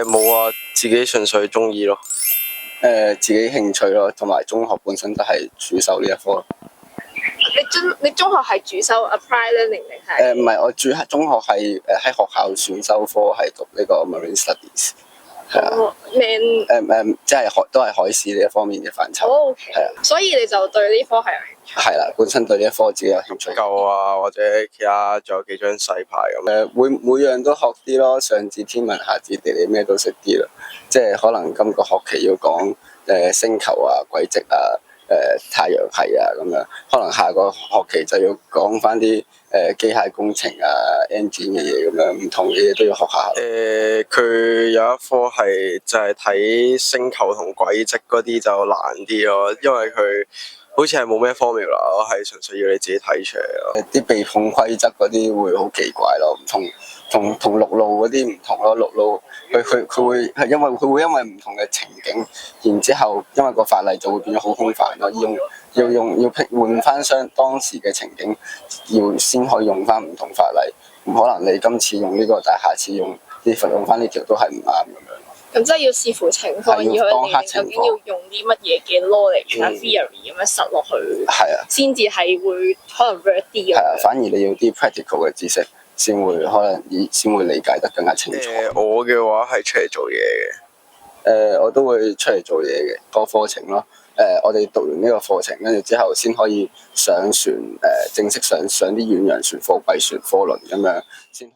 冇啊，自己純粹中意咯。自己興趣咯，同埋中學本身都係主修呢一科。你中學係主修 apply learning 定係？唔係，我中學係喺學校選修科係讀呢個 marine studies。係啊。即係都係海事呢一方面嘅範疇。OK。係啊。所以你就對呢科係有興趣？係啦，本身對呢一科自己有興趣。夠啊，或者其他仲有幾張細牌咁。會每樣都學啲咯，上至天文下至地理咩都識啲啦。即係可能今個學期要講星球啊、軌跡啊、太陽系啊咁樣，可能下個學期就要講翻啲機械工程啊、engine 嘅嘢咁樣，唔同嘅嘢都要學下。佢有一科係就係睇星球同軌跡嗰啲就難啲咯，因為佢好似係冇咩 formula，我係純粹要你自己睇出嚟咯。啲避碰規則嗰啲會好奇怪咯，唔同陸路嗰啲唔同咯。陸路佢會係因為唔同嘅情景，然之後因為個法例就會變咗好空泛咯，要換翻當時嘅情景，要先可以用翻唔同法例。唔可能你今次用呢個，但係下次用翻呢條都係唔啱咁樣。咁即係要視乎情況而去決定究竟要用啲乜嘢嘅 knowledge 啊 theory 咁樣實落去，先至係會可能 work 啲嘅。係啊，反而你要啲 practical 嘅知識，先會理解得更加清楚。我嘅話係出嚟做嘢嘅。我都會出嚟做嘢嘅個課程咯。我哋讀完呢個課程，跟住之後先可以上船，正式上啲遠洋船、貨櫃船、貨輪咁樣先。